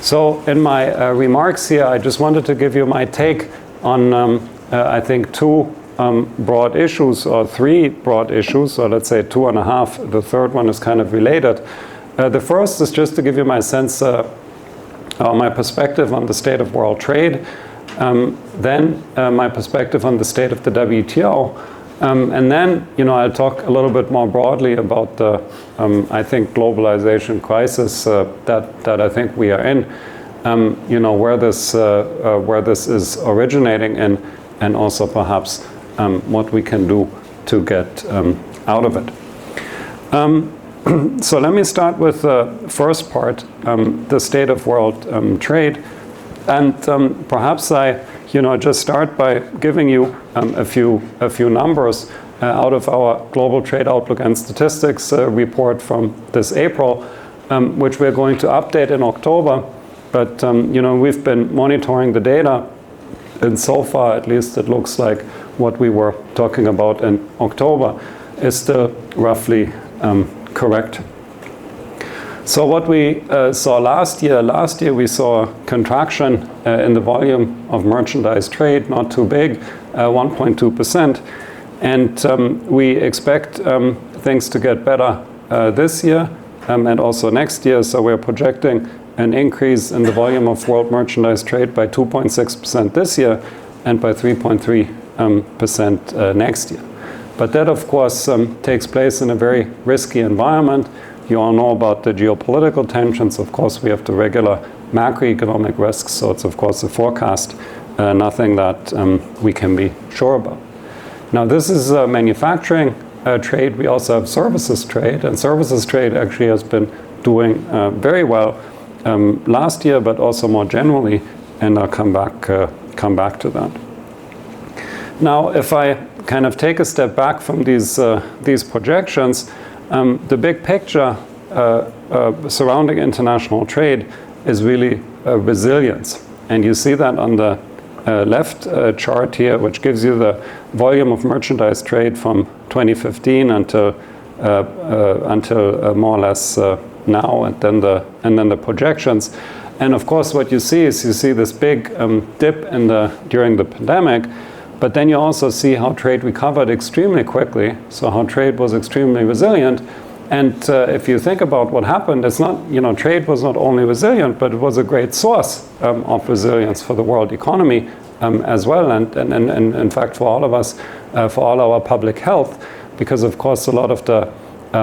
So in my remarks here, I just wanted to give you my take on, I think, two broad issues, or three broad issues, or let's say 2.5. The third one is kind of related. The first is just to give you my sense, my perspective on the state of world trade, then my perspective on the state of the WTO, and then, I'll talk a little bit more broadly about the, I think, globalization crisis that I think we are in, where this is originating in, and also perhaps what we can do to get out of it. So let me start with the first part, the state of world trade, and perhaps I just start by giving you a few numbers out of our Global Trade Outlook and Statistics report from this April, which we're going to update in October. But we've been monitoring the data, and so far, at least, it looks like what we were talking about in October is still roughly correct. So what we saw last year we saw a contraction in the volume of merchandise trade, not too big, 1.2%. And we expect things to get better this year and also next year. So we're projecting an increase in the volume of world merchandise trade by 2.6% this year and by 3.3% next year. But that, of course, takes place in a very risky environment. You all know about the geopolitical tensions. Of course, we have the regular macroeconomic risks. So it's, of course, a forecast, nothing that we can be sure about. Now, this is manufacturing trade. We also have services trade. And services trade actually has been doing very well last year, but also more generally. And I'll come back to that. Now, if I kind of take a step back from these projections, the big picture surrounding international trade is really resilience. And you see that on the left chart here, which gives you the volume of merchandise trade from 2015 until more or less now, and then the projections. And of course, what you see is this big dip during the pandemic. But then you also see how trade recovered extremely quickly, so how trade was extremely resilient. And if you think about what happened, it's not, trade was not only resilient, but it was a great source of resilience for the world economy as well, and in fact for all of us, for all our public health, because of course a lot of the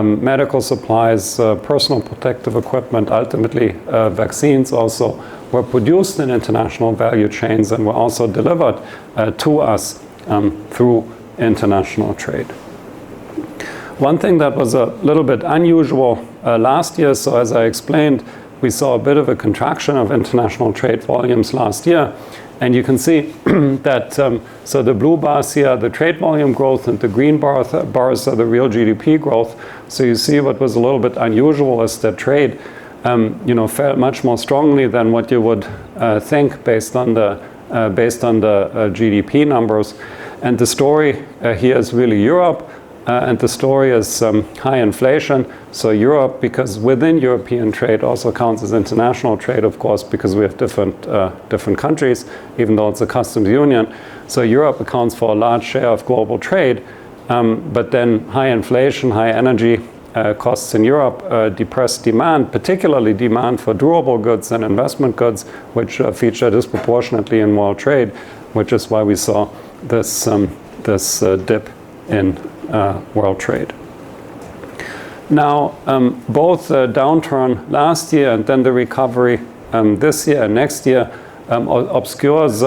medical supplies, personal protective equipment, ultimately vaccines also, were produced in international value chains and were also delivered to us through international trade. One thing that was a little bit unusual last year, so as I explained, we saw a bit of a contraction of international trade volumes last year. And you can see that, so the blue bars here are the trade volume growth, and the green bars are the real GDP growth. So you see what was a little bit unusual is that trade fell much more strongly than what you would think based on the GDP numbers. And the story here is really Europe, and the story is high inflation. So Europe, because within European trade also counts as international trade, of course, because we have different countries, even though it's a customs union. So Europe accounts for a large share of global trade, but then high inflation, high energy costs in Europe depressed demand, particularly demand for durable goods and investment goods, which feature disproportionately in world trade, which is why we saw this dip in world trade. Now, both the downturn last year and then the recovery this year and next year obscures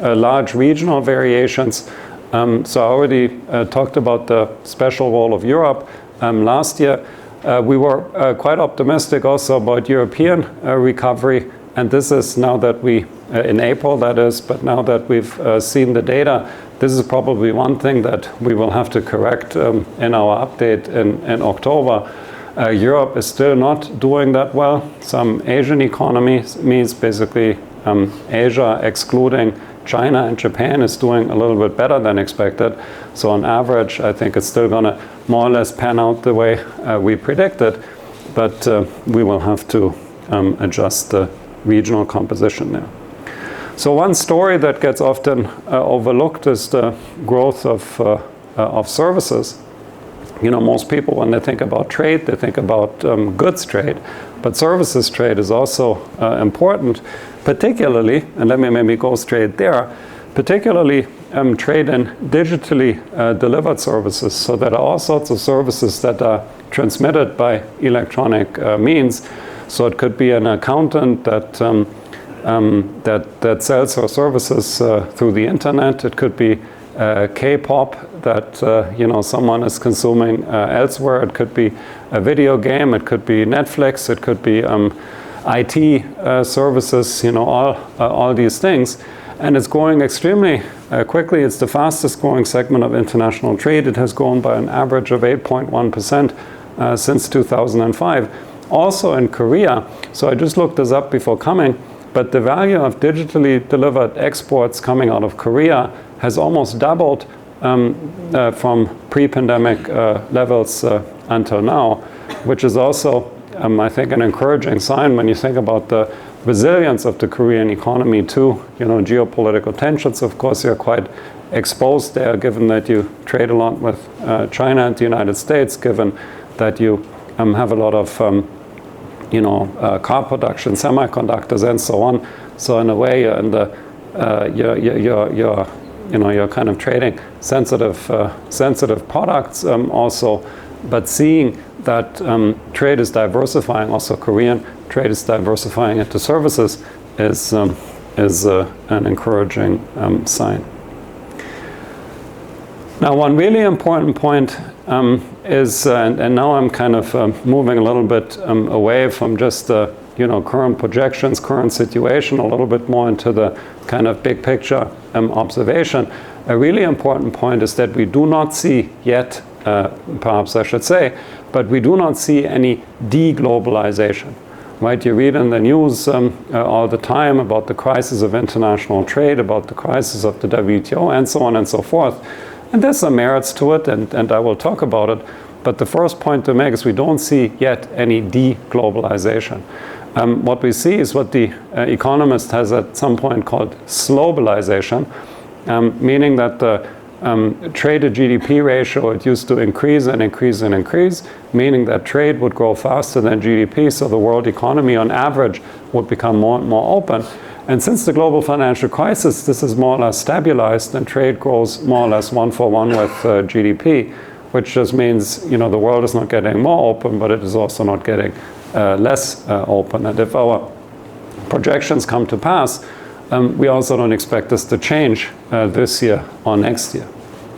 large regional variations. So I already talked about the special role of Europe. Last year, we were quite optimistic also about European recovery, and this is now that we, in April that is, but now that we've seen the data, this is probably one thing that we will have to correct in our update in October. Europe is still not doing that well. Some Asian economies, basically Asia excluding China and Japan, is doing a little bit better than expected. So on average, I think it's still going to more or less pan out the way we predicted, but we will have to adjust the regional composition there. So one story that gets often overlooked is the growth of services. Most people, when they think about trade, they think about goods trade, but services trade is also important, particularly, and let me maybe go straight there, particularly trade in digitally delivered services. So there are all sorts of services that are transmitted by electronic means. So it could be an accountant that sells her services through the internet. It could be K-pop that someone is consuming elsewhere. It could be a video game. It could be Netflix. It could be IT services. All these things, and it's growing extremely quickly. It's the fastest growing segment of international trade. It has grown by an average of 8.1% since 2005. Also in Korea. So I just looked this up before coming. But the value of digitally delivered exports coming out of Korea has almost doubled from pre-pandemic levels until now, which is also, I think, an encouraging sign when you think about the resilience of the Korean economy to, geopolitical tensions. Of course, you're quite exposed there, given that you trade a lot with China and the United States, given that you have a lot of car production, semiconductors, and so on. So in a way, you're in the you're kind of trading sensitive products also, but seeing that trade is diversifying. Also, Korean trade is diversifying into services is an encouraging sign. Now, one really important point is, and now I'm kind of moving a little bit away from just the current projections, current situation, a little bit more into the kind of big picture observation. A really important point is that we do not see yet, perhaps I should say, but we do not see any de-globalization. Right? You read in the news all the time about the crisis of international trade, about the crisis of the WTO, and so on and so forth. And there's some merits to it, and I will talk about it. But the first point to make is we don't see yet any de-globalization. What we see is what the Economist has at some point called slowbalization, meaning that the trade to GDP ratio, it used to increase and increase and increase, meaning that trade would grow faster than GDP, so the world economy on average would become more and more open. And since the global financial crisis, this is more or less stabilized, and trade grows more or less 1-for-1 with GDP, which just means the world is not getting more open, but it is also not getting less open. And if our projections come to pass, we also don't expect this to change this year or next year.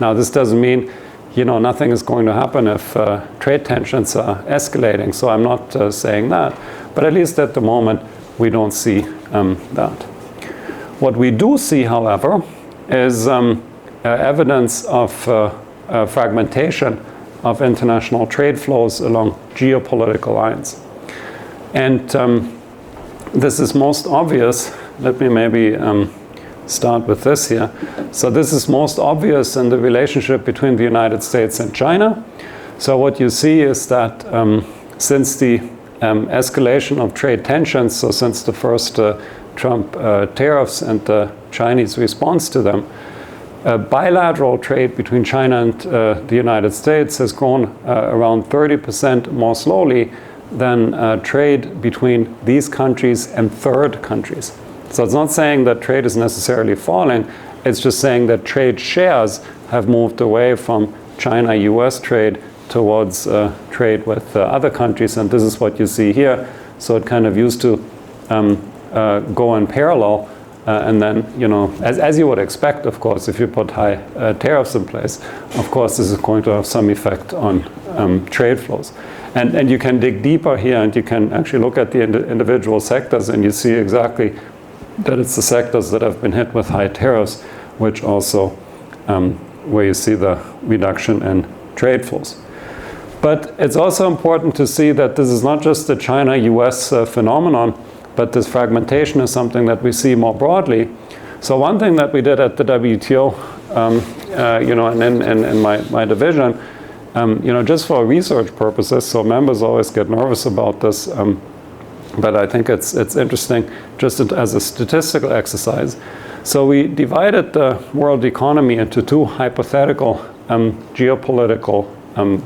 Now, this doesn't mean nothing is going to happen if trade tensions are escalating. So I'm not saying that, but at least at the moment we don't see that. What we do see, however, is evidence of fragmentation of international trade flows along geopolitical lines. And this is most obvious. Let me maybe start with this here. So this is most obvious in the relationship between the United States and China. So what you see is that since the escalation of trade tensions, so since the first Trump tariffs and the Chinese response to them, bilateral trade between China and the United States has grown around 30% more slowly than trade between these countries and third countries. So it's not saying that trade is necessarily falling, it's just saying that trade shares have moved away from China-US trade towards trade with other countries, and this is what you see here. So it kind of used to go in parallel, and then, as you would expect, of course, if you put high tariffs in place, of course, this is going to have some effect on trade flows. And you can dig deeper here, and you can actually look at the individual sectors, and you see exactly that it's the sectors that have been hit with high tariffs, which also, where you see the reduction in trade flows. But it's also important to see that this is not just a China-US phenomenon, but this fragmentation is something that we see more broadly. So one thing that we did at the WTO, and in my division, just for research purposes, so members always get nervous about this, but I think it's interesting just as a statistical exercise. So we divided the world economy into two hypothetical geopolitical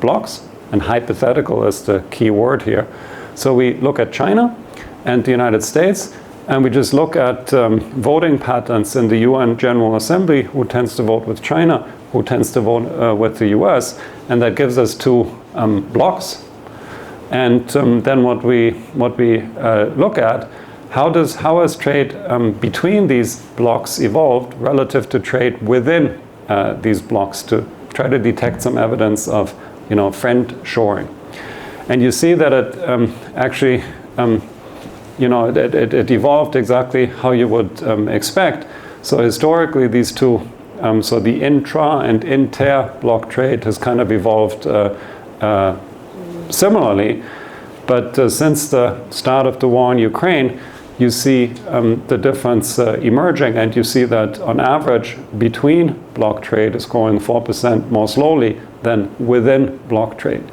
blocks, and hypothetical is the key word here. So we look at China and the United States, and we just look at voting patterns in the UN General Assembly, who tends to vote with China, who tends to vote with the US, and that gives us two blocks. And then what we look at, how has trade between these blocks evolved relative to trade within these blocks, to try to detect some evidence of, friend shoring. And you see that it actually, it evolved exactly how you would expect. So historically, these two, so the intra and inter block trade has kind of evolved similarly, but since the start of the war in Ukraine, you see the difference emerging, and you see that on average between block trade is growing 4% more slowly than within block trade.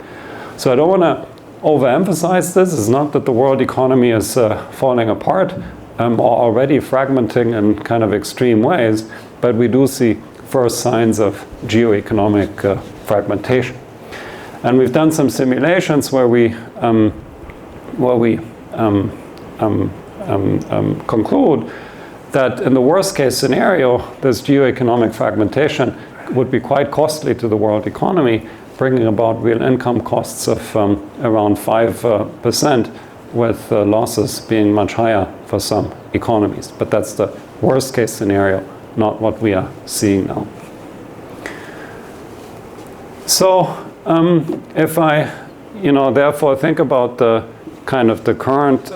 So I don't want to overemphasize this. It's not that the world economy is falling apart or already fragmenting in kind of extreme ways, but we do see first signs of geoeconomic fragmentation. And we've done some simulations where we conclude that in the worst case scenario, this geoeconomic fragmentation would be quite costly to the world economy, bringing about real income costs of around 5%, with losses being much higher for some economies. But that's the worst case scenario, not what we are seeing now. So if I, therefore think about the kind of the current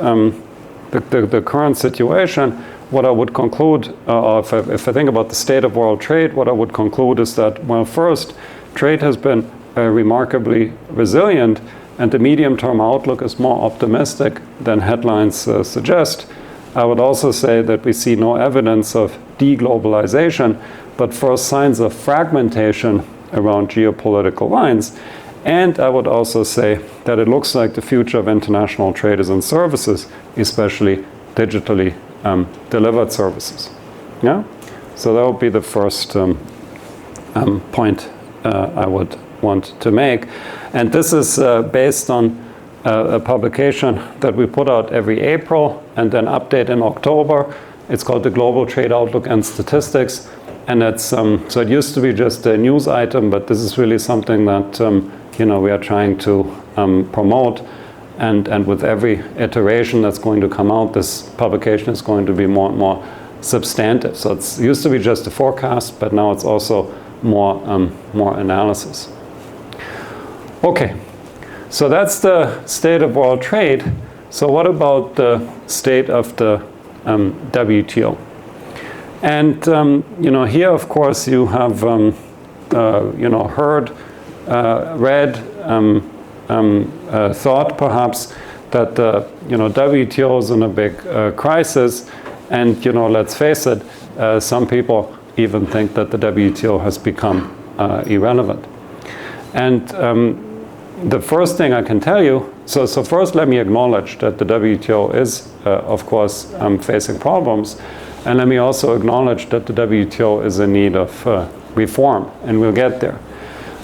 the current situation, what I would conclude, or if I think about the state of world trade, what I would conclude is that, well, first, trade has been remarkably resilient, and the medium-term outlook is more optimistic than headlines suggest. I would also say that we see no evidence of deglobalization, but first signs of fragmentation around geopolitical lines. And I would also say that it looks like the future of international trade is in services, especially digitally delivered services. Yeah? So that would be the first point I would want to make. And this is based on a publication that we put out every April and then update in October. It's called the Global Trade Outlook and Statistics. And it's, so it used to be just a news item, but this is really something that we are trying to promote. And with every iteration that's going to come out, this publication is going to be more and more substantive. So it used to be just a forecast, but now it's also more analysis. Okay, so that's the state of world trade. So what about the state of the WTO? And here, of course, you have heard, read, thought perhaps that the WTO is in a big crisis, and let's face it, some people even think that the WTO has become irrelevant. And the first thing I can tell you, so first let me acknowledge that the WTO is, of course, facing problems. And let me also acknowledge that the WTO is in need of reform, and we'll get there.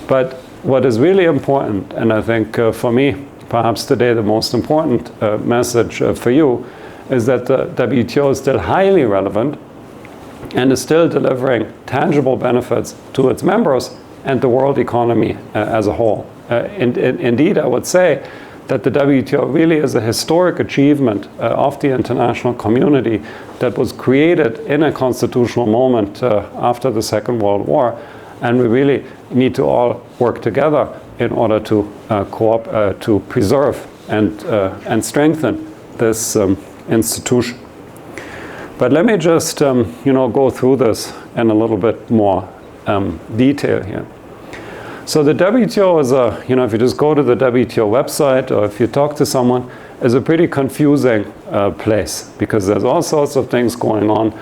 But what is really important, and I think for me, perhaps today the most important message for you, is that the WTO is still highly relevant and is still delivering tangible benefits to its members and the world economy as a whole. Indeed, I would say that the WTO really is a historic achievement of the international community that was created in a constitutional moment after the Second World War. And we really need to all work together in order to preserve and strengthen this institution. But let me just go through this in a little bit more detail here. So the WTO is if you just go to the WTO website or if you talk to someone, is a pretty confusing place because there's all sorts of things going on.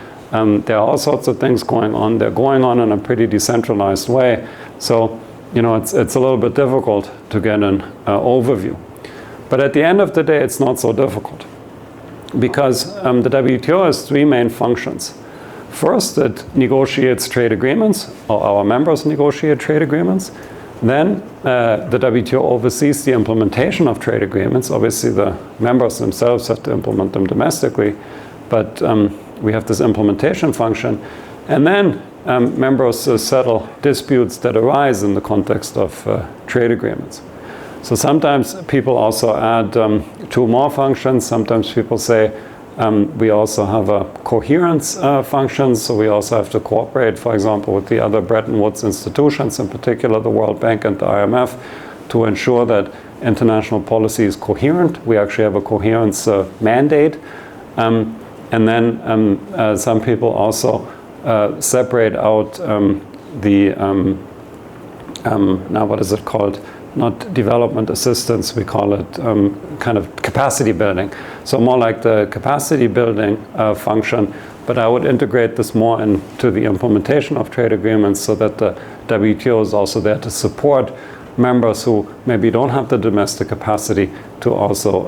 There are all sorts of things going on. They're going on in a pretty decentralized way. So, it's a little bit difficult to get an overview. But at the end of the day, it's not so difficult. because the WTO has three main functions. First, it negotiates trade agreements, or our members negotiate trade agreements. Then the WTO oversees the implementation of trade agreements. Obviously, the members themselves have to implement them domestically, but we have this implementation function. And then members settle disputes that arise in the context of trade agreements. So sometimes people also add two more functions. Sometimes people say we also have a coherence function, so we also have to cooperate, for example, with the other Bretton Woods institutions, in particular the World Bank and the IMF, to ensure that international policy is coherent. We actually have a coherence mandate. And then some people also separate out now what is it called? Not development assistance, we call it kind of capacity building. So more like the capacity building function, but I would integrate this more into the implementation of trade agreements so that the WTO is also there to support members who maybe don't have the domestic capacity to also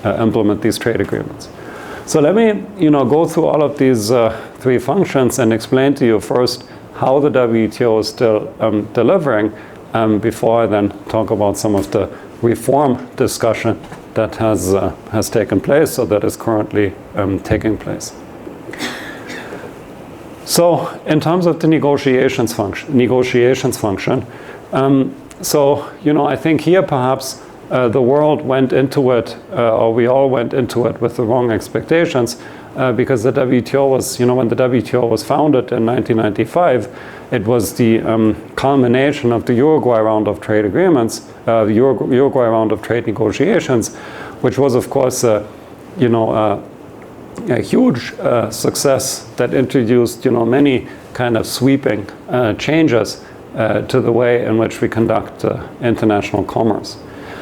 implement these trade agreements. So let me go through all of these three functions and explain to you first how the WTO is still delivering before I then talk about some of the reform discussion that has taken place or that is currently taking place. So in terms of the negotiations function, so I think here perhaps the world went into it, or we all went into it with the wrong expectations, because the WTO was, when the WTO was founded in 1995, it was the culmination of the Uruguay round of trade agreements, the Uruguay round of trade negotiations, which was, of course, a huge success that introduced, many kind of sweeping changes to the way in which we conduct international commerce.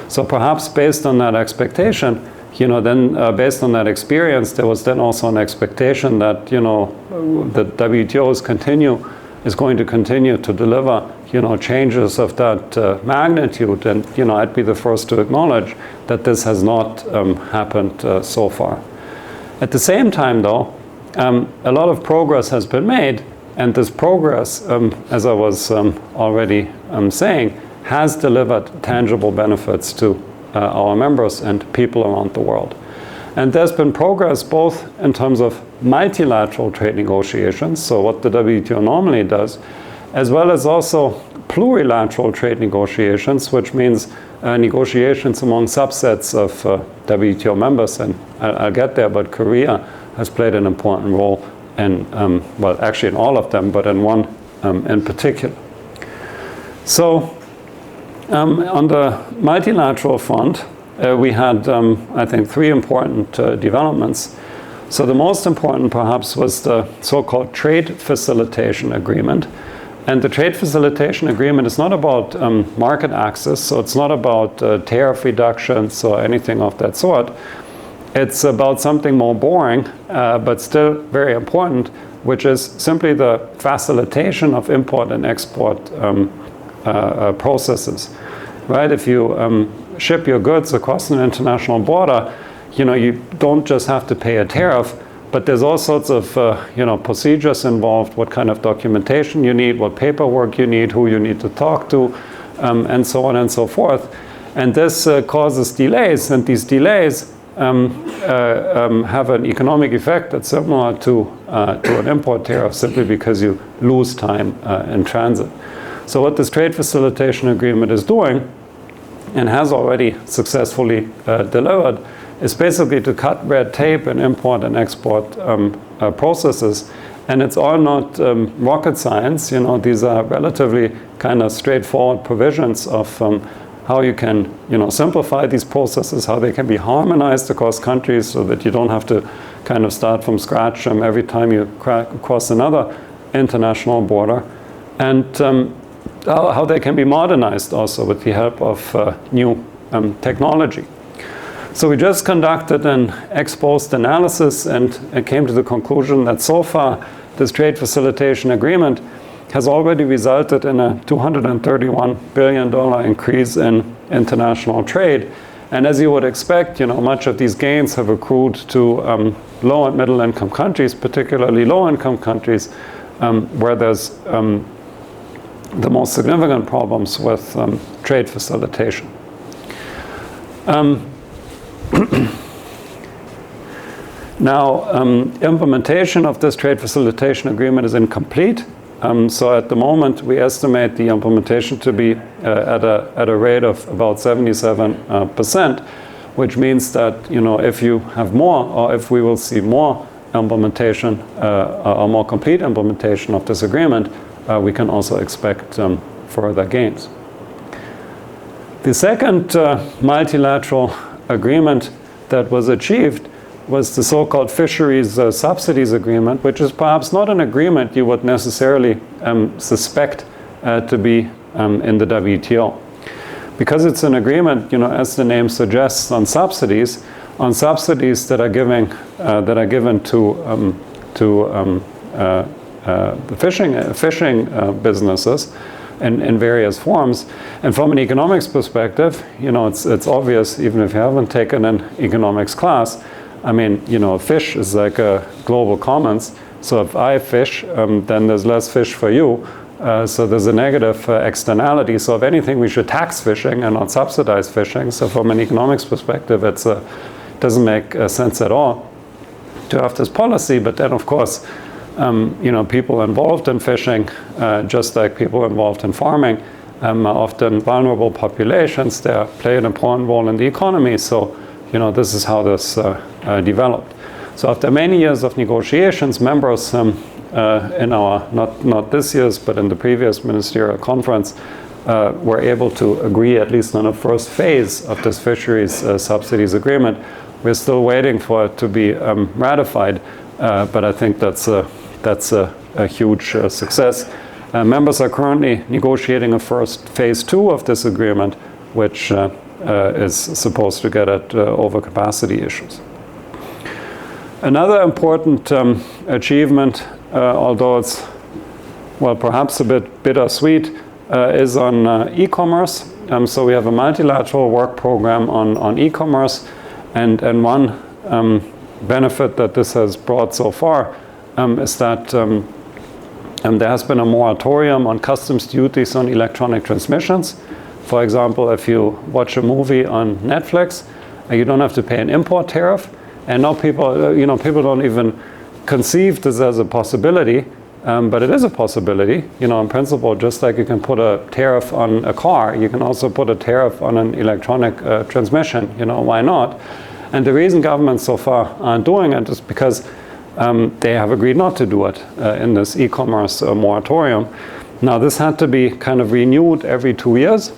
So perhaps based on that expectation, then based on that experience, there was then also an expectation that, the WTO is going to continue to deliver, changes of that magnitude. And, I'd be the first to acknowledge that this has not happened so far. At the same time, though, a lot of progress has been made. And this progress, as I was already saying, has delivered tangible benefits to our members and people around the world. And there's been progress both in terms of multilateral trade negotiations, so what the WTO normally does, as well as also plurilateral trade negotiations, which means negotiations among subsets of WTO members. And I'll get there, but Korea has played an important role in, well, actually in all of them, but in one in particular. So on the multilateral front, we had, I think, three important developments. So the most important, perhaps, was the so-called Trade Facilitation Agreement. And the Trade Facilitation Agreement is not about market access, so it's not about tariff reductions or anything of that sort. It's about something more boring, but still very important, which is simply the facilitation of import and export processes, right? If you ship your goods across an international border, you don't just have to pay a tariff, but there's all sorts of procedures involved, what kind of documentation you need, what paperwork you need, who you need to talk to, and so on and so forth. And this causes delays, and these delays have an economic effect that's similar to an import tariff, simply because you lose time in transit. So what this Trade Facilitation Agreement is doing, and has already successfully delivered, is basically to cut red tape in import and export processes. And it's all not rocket science. These are relatively kind of straightforward provisions of how you can simplify these processes, how they can be harmonized across countries so that you don't have to kind of start from scratch every time you cross another international border. And how they can be modernized also with the help of new technology. So we just conducted an ex-post analysis and came to the conclusion that so far this Trade Facilitation Agreement has already resulted in a $231 billion increase in international trade. And as you would expect, much of these gains have accrued to low and middle income countries, particularly low income countries, where there's the most significant problems with trade facilitation. Now, implementation of this trade facilitation agreement is incomplete. So at the moment, we estimate the implementation to be at a rate of about 77%, which means that if you have more, or if we will see more implementation, or more complete implementation of this agreement, we can also expect further gains. The second multilateral agreement that was achieved was the so-called fisheries subsidies agreement, which is perhaps not an agreement you would necessarily suspect to be in the WTO. Because it's an agreement, as the name suggests, on subsidies that are given to the fishing businesses in various forms. And from an economics perspective, it's obvious, even if you haven't taken an economics class. I mean, fish is like a global commons. So if I fish, then there's less fish for you. So there's a negative externality. So if anything, we should tax fishing and not subsidize fishing. So from an economics perspective, it doesn't make sense at all to have this policy. But then, of course, people involved in fishing, just like people involved in farming, are often vulnerable populations. They play an important role in the economy. So, this is how this developed. So after many years of negotiations, members in our, not this year's, but in the previous ministerial conference, were able to agree at least on a first phase of this fisheries subsidies agreement. We're still waiting for it to be ratified, but I think that's a huge success. Members are currently negotiating a first phase 2 of this agreement, which is supposed to get at overcapacity issues. Another important achievement, although it's, perhaps a bit bittersweet, is on e-commerce. So we have a multilateral work program on e-commerce, and one benefit that this has brought so far is that there has been a moratorium on customs duties on electronic transmissions. For example, if you watch a movie on Netflix, you don't have to pay an import tariff. And now people don't even conceive this as a possibility, but it is a possibility. In principle, just like you can put a tariff on a car, you can also put a tariff on an electronic transmission. Why not? And the reason governments so far aren't doing it is because they have agreed not to do it in this e-commerce moratorium. Now, this had to be kind of renewed every 2 years,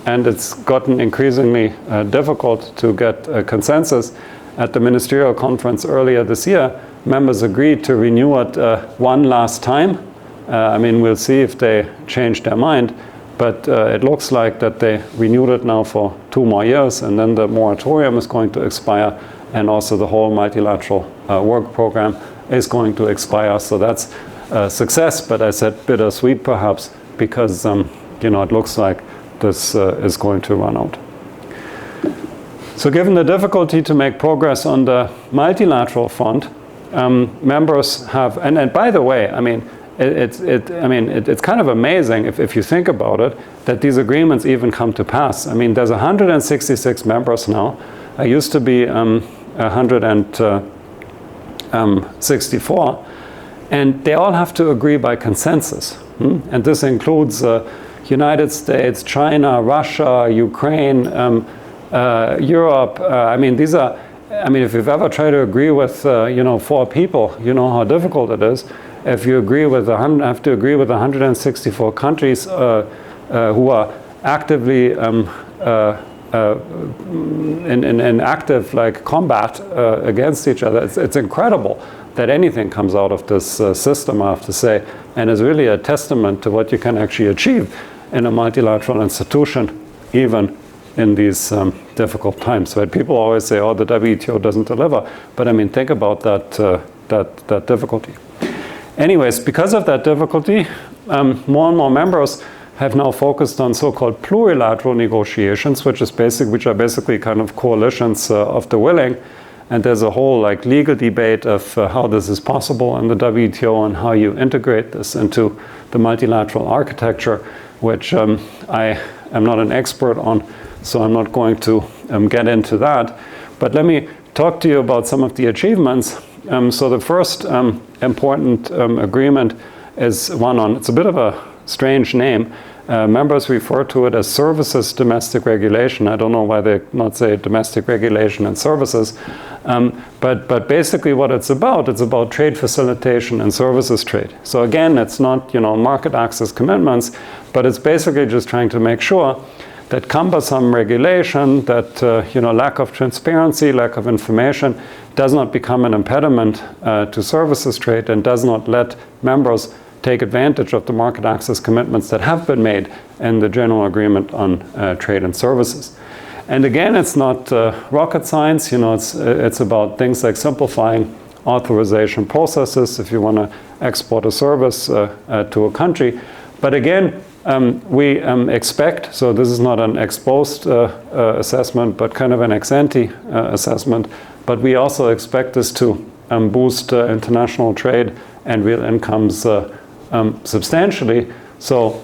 and it's gotten increasingly difficult to get a consensus. At the ministerial conference earlier this year, members agreed to renew it one last time. We'll see if they change their mind, but it looks like that they renewed it now for 2 more years, and then the moratorium is going to expire, and also the whole multilateral work program is going to expire. So that's a success, but I said bittersweet perhaps, because it looks like this is going to run out. So given the difficulty to make progress on the multilateral front, members have, and by the way, it's kind of amazing if you think about it, that these agreements even come to pass. There's 166 members now. It used to be 164, and they all have to agree by consensus. And this includes United States, China, Russia, Ukraine, Europe. These are, if you've ever tried to agree with 4 people, you know how difficult it is. If you agree with have to agree with 164 countries who are actively in active combat against each other, it's incredible that anything comes out of this system, I have to say, and is really a testament to what you can actually achieve in a multilateral institution, even in these difficult times. Right? People always say, "Oh, the WTO doesn't deliver," but think about that difficulty. Anyways, because of that difficulty, more and more members have now focused on so-called plurilateral negotiations, which are basically kind of coalitions of the willing. And there's a whole like legal debate of how this is possible in the WTO and how you integrate this into the multilateral architecture, which I am not an expert on, so I'm not going to get into that. But let me talk to you about some of the achievements. So the first important agreement is one on, it's a bit of a strange name. Members refer to it as services domestic regulation. I don't know why they not say domestic regulation and services. But basically what it's about trade facilitation and services trade. So again, it's not, market access commitments, but it's basically just trying to make sure that cumbersome regulation, that lack of transparency, lack of information does not become an impediment to services trade and does not let members take advantage of the market access commitments that have been made in the General Agreement on Trade and Services. And again, it's not rocket science. It's about things like simplifying authorization processes if you want to export a service to a country. But again, we expect, so this is not an ex post assessment, but kind of an ex ante assessment, but we also expect this to boost international trade and real incomes substantially. So,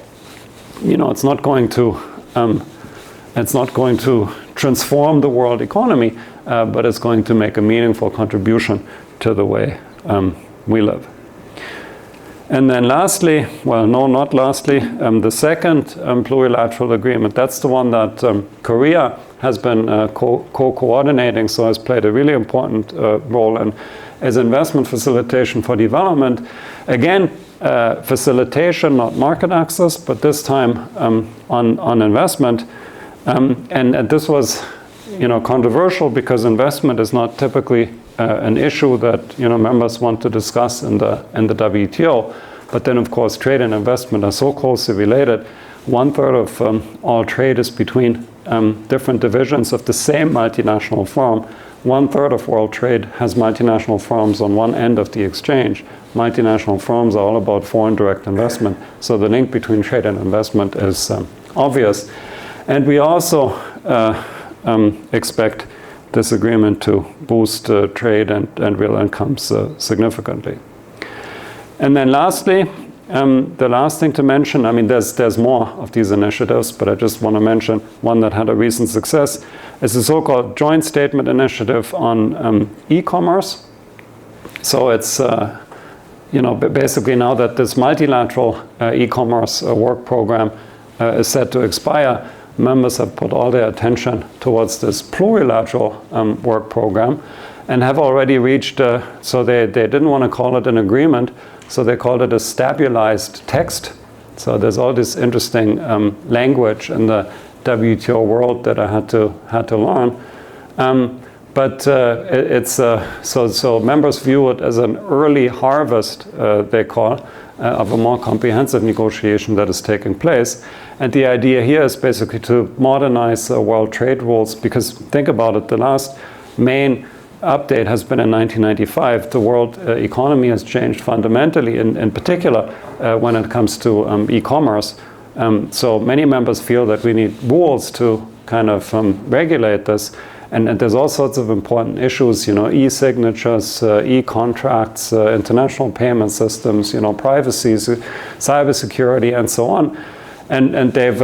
it's not going to transform the world economy, but it's going to make a meaningful contribution to the way we live. And then lastly, well, no, not lastly, the second plurilateral agreement, that's the one that Korea has been co-coordinating, so has played a really important role in as investment facilitation for development. Again, facilitation, not market access, but this time on investment. And this was, controversial because investment is not typically an issue that members want to discuss in the WTO. But then, of course, trade and investment are so closely related. 1/3 of all trade is between different divisions of the same multinational firm. 1/3 of world trade has multinational firms on one end of the exchange. Multinational firms are all about foreign direct investment. So the link between trade and investment is obvious. And we also expect this agreement to boost trade and real incomes significantly. And then lastly, the last thing to mention, there's more of these initiatives, but I just want to mention one that had a recent success. It's a so-called joint statement initiative on e-commerce. So it's, basically now that this multilateral e-commerce work program is set to expire, members have put all their attention towards this plurilateral work program and have already reached, so they didn't want to call it an agreement, so they called it a stabilized text. So there's all this interesting language in the WTO world that I had to learn. But it's so members view it as an early harvest, they call, of a more comprehensive negotiation that is taking place. And the idea here is basically to modernize world trade rules, because think about it, the last main update has been in 1995. The world economy has changed fundamentally, in particular when it comes to e-commerce. So many members feel that we need rules to kind of regulate this. And there's all sorts of important issues, e-signatures, e-contracts, international payment systems, privacy, cybersecurity, and so on. And they've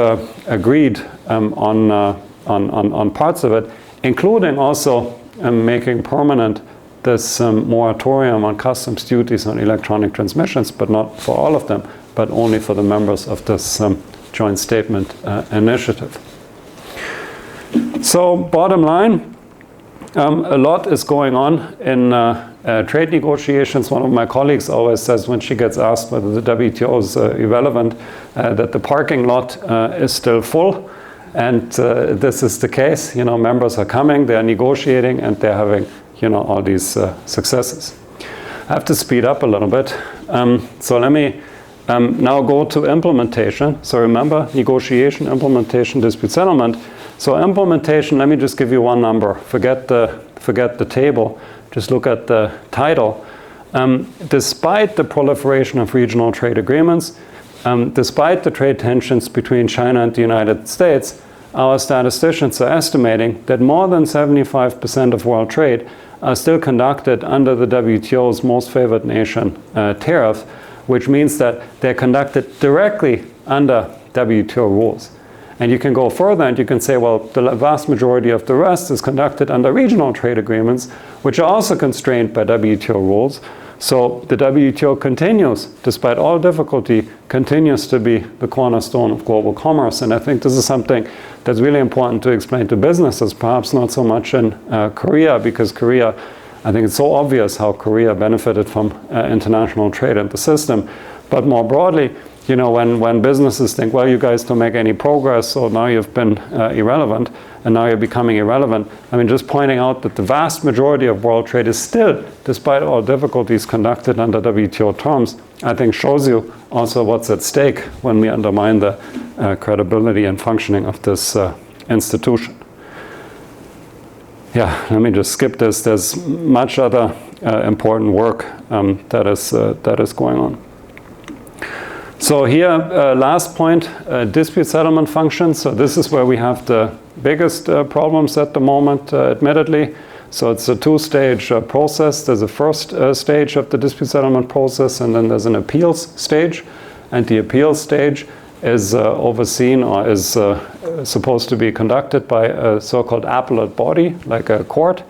agreed on parts of it, including also making permanent this moratorium on customs duties on electronic transmissions, but not for all of them, but only for the members of this joint statement initiative. So bottom line, a lot is going on in trade negotiations. One of my colleagues always says when she gets asked whether the WTO is irrelevant, that the parking lot is still full. And this is the case. Members are coming, they're negotiating, and they're having, all these successes. I have to speed up a little bit. So let me now go to implementation. So remember, negotiation, implementation, dispute settlement. So implementation, let me just give you one number. Forget the table. Just look at the title. Despite the proliferation of regional trade agreements, despite the trade tensions between China and the United States, our statisticians are estimating that more than 75% of world trade are still conducted under the WTO's most favored nation tariff, which means that they're conducted directly under WTO rules. And you can go further and you can say, well, the vast majority of the rest is conducted under regional trade agreements, which are also constrained by WTO rules. So the WTO continues, despite all difficulty, continues to be the cornerstone of global commerce. And I think this is something that's really important to explain to businesses, perhaps not so much in Korea, because Korea, I think it's so obvious how Korea benefited from international trade and the system. But more broadly, you know, when businesses think, well, you guys don't make any progress, so now you've been irrelevant, and now you're becoming irrelevant. I mean, just pointing out that the vast majority of world trade is still, despite all difficulties, conducted under WTO terms, I think shows you also what's at stake when we undermine the credibility and functioning of this institution. Yeah, let me just skip this. There's much other important work that is going on. So here, last point, dispute settlement function. So this is where we have the biggest problems at the moment, admittedly. So it's a two-stage process. There's a first stage of the dispute settlement process, and then there's an appeals stage. And the appeals stage is overseen or is supposed to be conducted by a so-called appellate body, like a court.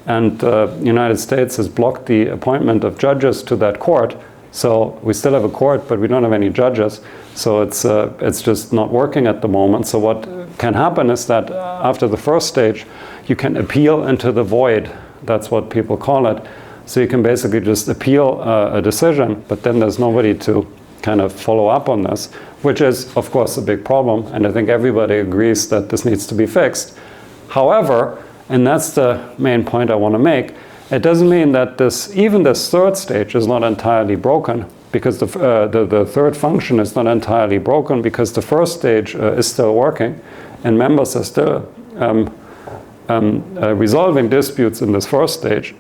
And the United States has blocked the appointment of judges to that court. So we still have a court, but we don't have any judges. So it's just not working at the moment. So what can happen is that after the first stage, you can appeal into the void. That's what people call it. So you can basically just appeal a decision, but then there's nobody to kind of follow up on this, which is, of course, a big problem. And I think everybody agrees that this needs to be fixed. However, and that's the main point I want to make, it doesn't mean that even this third stage is not entirely broken, because the third function is not entirely broken, because the first stage is still working, and members are still resolving disputes in this first stage,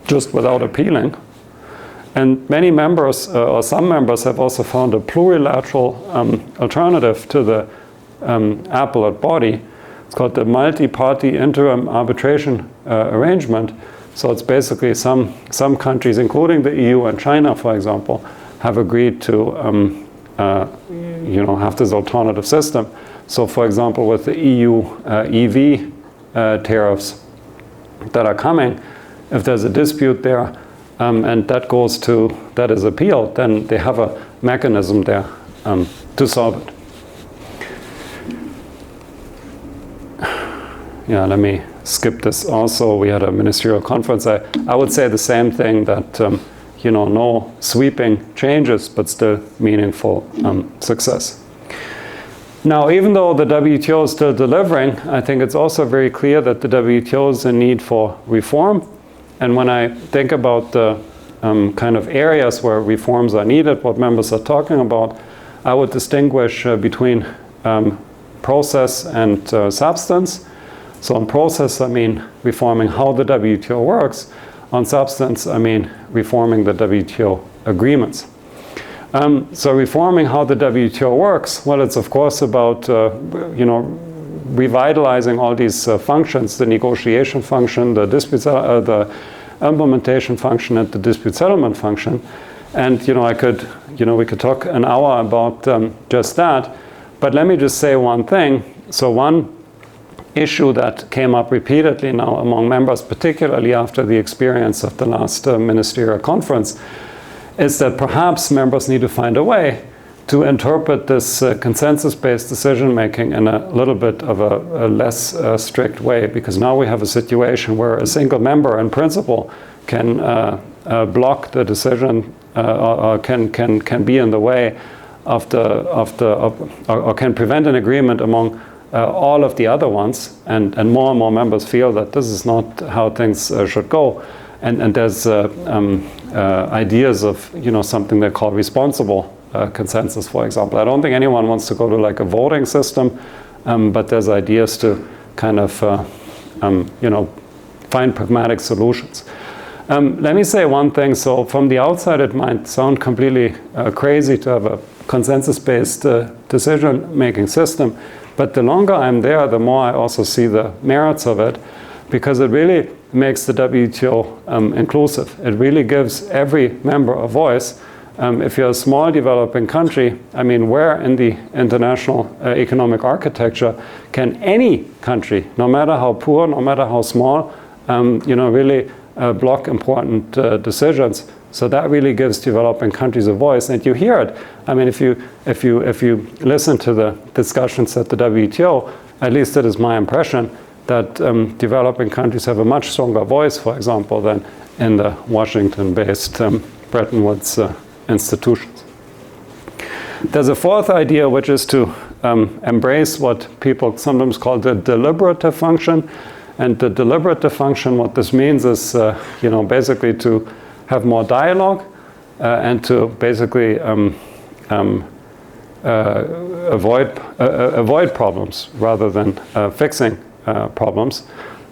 just without appealing. And many members, or some members, have also found a plurilateral alternative to the appellate body. It's called the multi-party interim arbitration arrangement. So it's basically some countries, including the EU and China, for example, have agreed to have this alternative system. So, for example, with the EU EV tariffs that are coming, if there's a dispute there and that is appealed, then they have a mechanism there to solve it. Yeah, let me skip this also. We had a ministerial conference. I would say the same thing, that no sweeping changes, but still meaningful success. Now, even though the WTO is still delivering, I think it's also very clear that the WTO is in need for reform. And when I think about the kind of areas where reforms are needed, what members are talking about, I would distinguish between process and substance. So on process, I mean reforming how the WTO works. On substance, I mean reforming the WTO agreements. So reforming how the WTO works, well, it's of course about revitalizing all these functions: the negotiation function, the dispute, the implementation function, and the dispute settlement function. And we could talk an hour about just that. But let me just say one thing. So one issue that came up repeatedly now among members, particularly after the experience of the last ministerial conference, is that perhaps members need to find a way to interpret this consensus-based decision-making in a little bit of a less strict way, because now we have a situation where a single member in principle can block the decision or can be in the way or can prevent an agreement among all of the other ones, and more members feel that this is not how things should go, and there's ideas of something they call responsible consensus, for example. I don't think anyone wants to go to like a voting system, but there's ideas to kind of find pragmatic solutions. Let me say one thing. So from the outside, it might sound completely crazy to have a consensus-based decision-making system. But the longer I'm there, the more I also see the merits of it, because it really makes the WTO inclusive. It really gives every member a voice. If you're a small developing country, I mean, where in the international economic architecture can any country, no matter how poor, no matter how small, really block important decisions? So that really gives developing countries a voice, and you hear it. I mean, if you listen to the discussions at the WTO, at least it is my impression that developing countries have a much stronger voice, for example, than in the Washington-based Bretton Woods institutions. There's a fourth idea, which is to embrace what people sometimes call the deliberative function. And the deliberative function, what this means is, basically to have more dialogue and to basically avoid problems rather than fixing problems.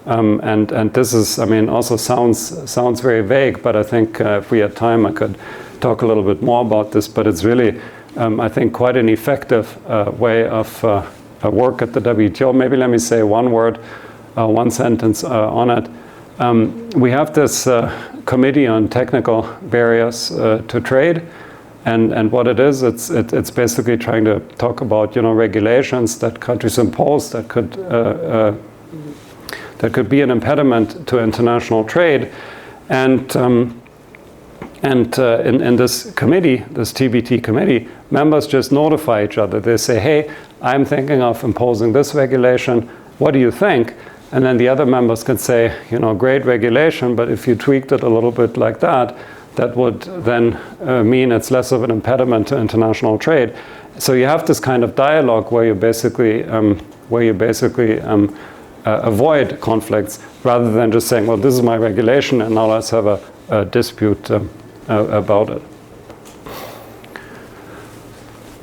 And this is, also sounds very vague, but I think if we had time, I could talk a little bit more about this. But it's really, I think, quite an effective way of work at the WTO. Maybe let me say one sentence on it. We have this committee on technical barriers to trade, and what it is, it's basically trying to talk about regulations that countries impose that could be an impediment to international trade, and in this committee, this TBT committee, members just notify each other. They say, hey, I'm thinking of imposing this regulation. What do you think? And then the other members can say, great regulation, but if you tweaked it a little bit like that, that would then mean it's less of an impediment to international trade. So you have this kind of dialogue where you basically avoid conflicts rather than just saying, well, this is my regulation, and now let's have a dispute about it.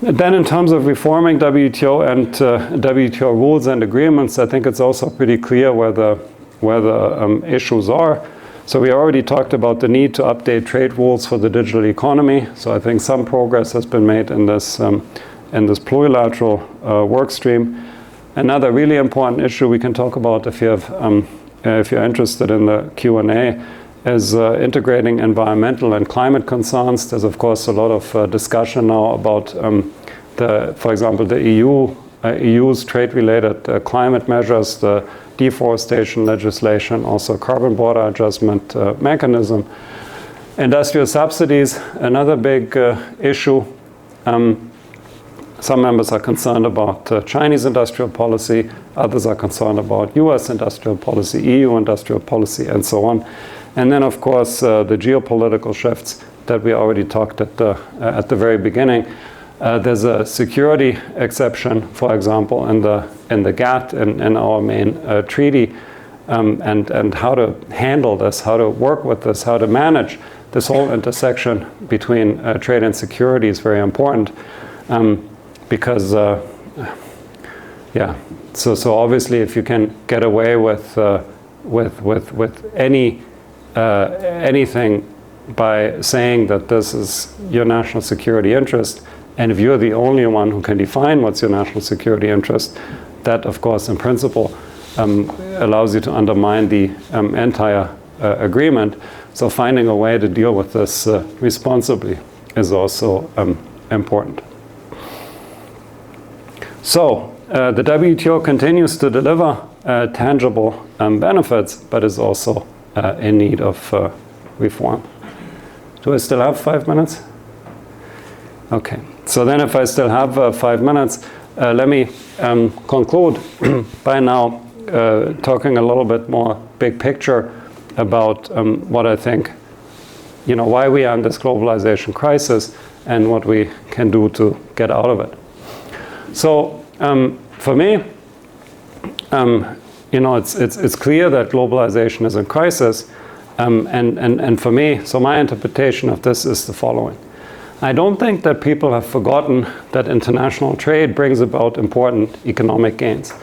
Then in terms of reforming WTO and WTO rules and agreements, I think it's also pretty clear where the issues are. So we already talked about the need to update trade rules for the digital economy. So I think some progress has been made in this plurilateral work stream. Another really important issue we can talk about if you're interested in the Q&A is integrating environmental and climate concerns. There's of course a lot of discussion now about for example, the EU's trade-related climate measures, the deforestation legislation, also carbon border adjustment mechanism. Industrial subsidies, another big issue. Some members are concerned about Chinese industrial policy, others are concerned about US industrial policy, EU industrial policy, and so on. And then, of course, the geopolitical shifts that we already talked at the very beginning. There's a security exception, for example, in the GATT in our main treaty, and how to handle this, how to work with this, how to manage this whole intersection between trade and security is very important, because so obviously if you can get away with anything by saying that this is your national security interest, and if you're the only one who can define what's your national security interest, that of course in principle allows you to undermine the entire agreement. So finding a way to deal with this responsibly is also important. So the WTO continues to deliver tangible benefits, but is also in need of reform. Do I still have 5 minutes? Okay. So then if I still have 5 minutes, let me conclude by now talking a little bit more big picture about what I think, why we are in this globalization crisis and what we can do to get out of it. So for me, it's clear that globalization is in crisis, and for me, so my interpretation of this is the following. I don't think that people have forgotten that international trade brings about important economic gains.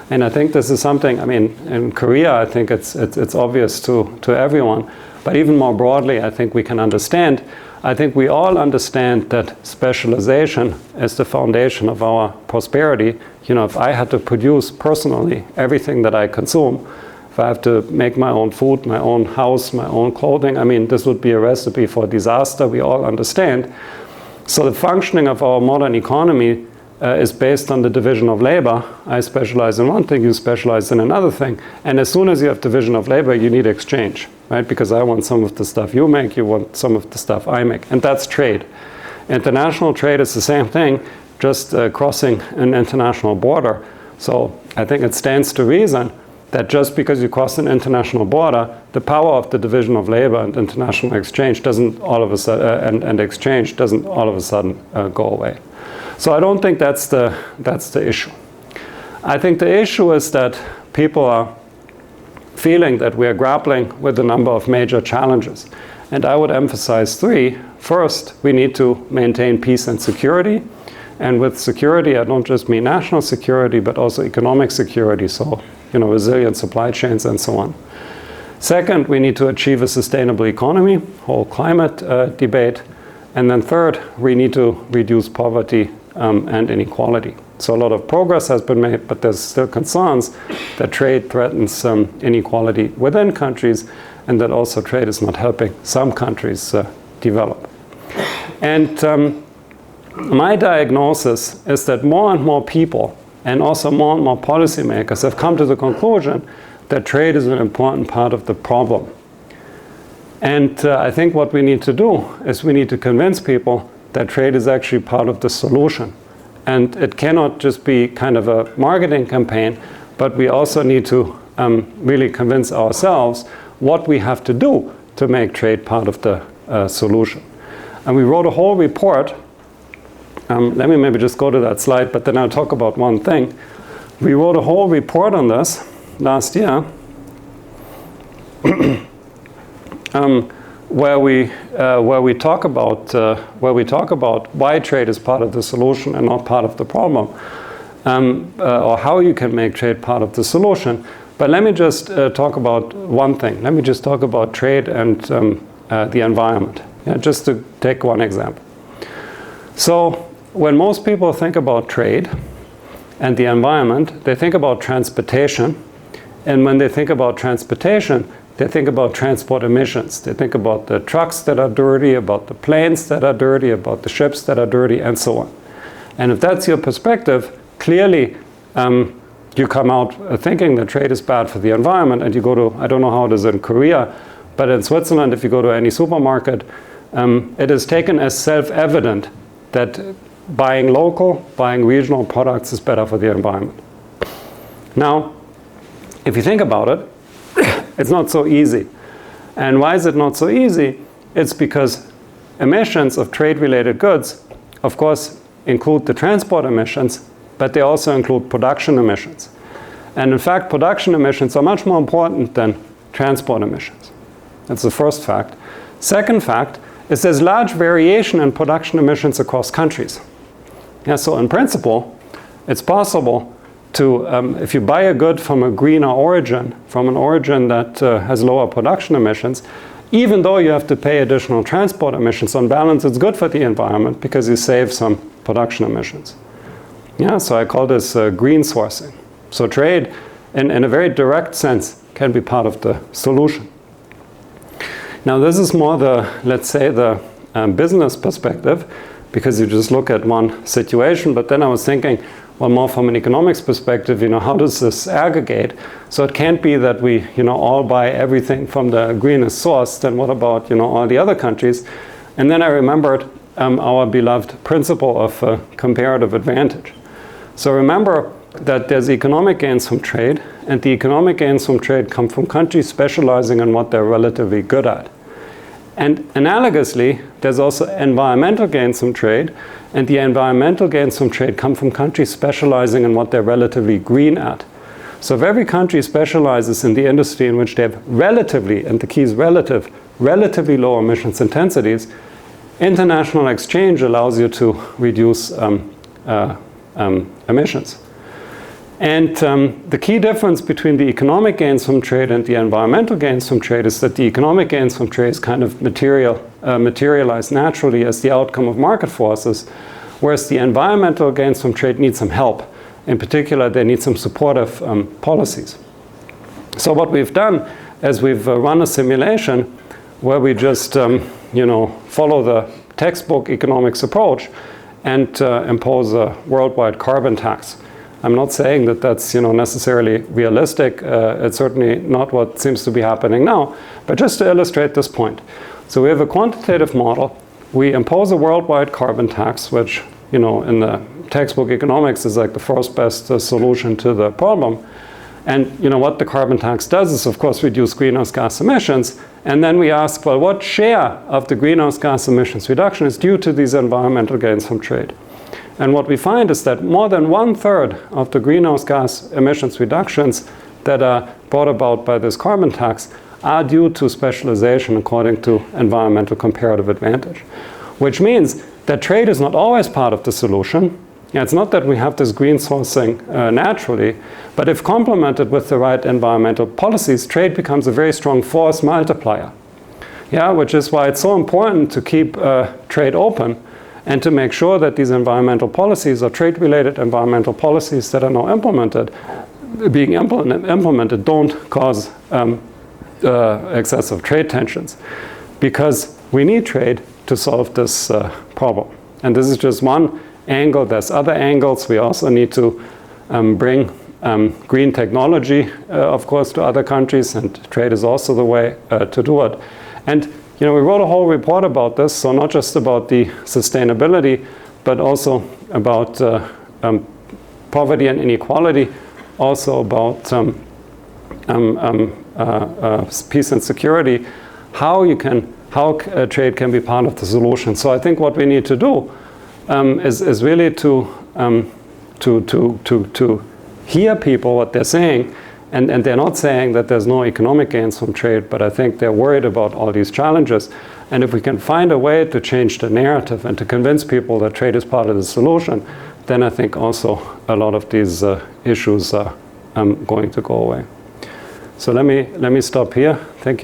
And I think this is something, in Korea, I think it's obvious to everyone. But even more broadly, I think we can understand, I think we all understand that specialization is the foundation of our prosperity. You know, if I had to produce personally everything that I consume, if I have to make my own food, my own house, my own clothing, I mean, this would be a recipe for disaster, we all understand. So the functioning of our modern economy is based on the division of labor. I specialize in one thing, you specialize in another thing. And as soon as you have division of labor, you need exchange, right? Because I want some of the stuff you make, you want some of the stuff I make. And that's trade. International trade is the same thing, just crossing an international border. So I think it stands to reason that just because you cross an international border, the power of the division of labor and international exchange doesn't all of a sudden, and exchange doesn't all of a sudden go away. So I don't think that's the issue. I think the issue is that people are feeling that we are grappling with a number of major challenges. And I would emphasize three. First, we need to maintain peace and security. And with security, I don't just mean national security, but also economic security. So, you know, resilient supply chains and so on. Second, we need to achieve a sustainable economy, whole climate debate. And then third, we need to reduce poverty and inequality. So a lot of progress has been made, but there's still concerns that trade threatens inequality within countries, and that also trade is not helping some countries develop. And my diagnosis is that more and more people, and also more and more policymakers, have come to the conclusion that trade is an important part of the problem. And I think what we need to do is we need to convince people that trade is actually part of the solution. And it cannot just be kind of a marketing campaign, but we also need to really convince ourselves what we have to do to make trade part of the solution. And we wrote a whole report. Let me maybe just go to that slide, but then I'll talk about one thing. We wrote a whole report on this last year, where we talk about why trade is part of the solution and not part of the problem, or how you can make trade part of the solution. But let me just talk about one thing. Let me just talk about trade and the environment. Yeah, just to take one example. So when most people think about trade and the environment, they think about transportation. And when they think about transportation, they think about transport emissions. They think about the trucks that are dirty, about the planes that are dirty, about the ships that are dirty, and so on. And if that's your perspective, clearly you come out thinking that trade is bad for the environment, and you go to, I don't know how it is in Korea, but in Switzerland, if you go to any supermarket, it is taken as self-evident that buying local, buying regional products is better for the environment. Now, if you think about it, it's not so easy. And why is it not so easy? It's because emissions of trade-related goods, of course, include the transport emissions, but they also include production emissions. And in fact, production emissions are much more important than transport emissions. That's the first fact. Second fact is there's large variation in production emissions across countries. Yeah, so in principle, it's possible to, if you buy a good from a greener origin, from an origin that has lower production emissions, even though you have to pay additional transport emissions, on balance it's good for the environment because you save some production emissions. Yeah, so I call this green sourcing. So trade, in a very direct sense, can be part of the solution. Now this is more the, let's say, the business perspective, because you just look at one situation, but then I was thinking, well, more from an economics perspective, you know, how does this aggregate? So it can't be that we, you know, all buy everything from the greenest source. Then what about, you know, all the other countries? And then I remembered our beloved principle of comparative advantage. So remember that there's economic gains from trade, and the economic gains from trade come from countries specializing in what they're relatively good at. And analogously, there's also environmental gains from trade, and the environmental gains from trade come from countries specializing in what they're relatively green at. So if every country specializes in the industry in which they have relatively, and the key is relatively low emissions intensities, international exchange allows you to reduce emissions. And the key difference between the economic gains from trade and the environmental gains from trade is that the economic gains from trade is kind of materialized naturally as the outcome of market forces, whereas the environmental gains from trade need some help. In particular, they need some supportive policies. So what we've done is we've run a simulation where we just follow the textbook economics approach and impose a worldwide carbon tax. I'm not saying that that's necessarily realistic. It's certainly not what seems to be happening now, but just to illustrate this point. So we have a quantitative model. We impose a worldwide carbon tax, which in the textbook economics is like the first best solution to the problem. And what the carbon tax does is, of course, reduce greenhouse gas emissions. And then we ask, well, what share of the greenhouse gas emissions reduction is due to these environmental gains from trade? And what we find is that more than 1/3 of the greenhouse gas emissions reductions that are brought about by this carbon tax are due to specialization according to environmental comparative advantage. Which means that trade is not always part of the solution. It's not that we have this green sourcing naturally, but if complemented with the right environmental policies, trade becomes a very strong force multiplier. Which is why it's so important to keep trade open and to make sure that these environmental policies or trade-related environmental policies that are now being implemented don't cause excessive trade tensions, because we need trade to solve this problem. And this is just one angle. There's other angles. We also need to bring green technology, of course, to other countries, and trade is also the way to do it. And we wrote a whole report about this, so not just about the sustainability, but also about poverty and inequality, also about peace and security, how trade can be part of the solution. So I think what we need to do is really to hear people, what they're saying, and they're not saying that there's no economic gains from trade, but I think they're worried about all these challenges. And if we can find a way to change the narrative and to convince people that trade is part of the solution, then I think also a lot of these issues are going to go away. So let me stop here. Thank you.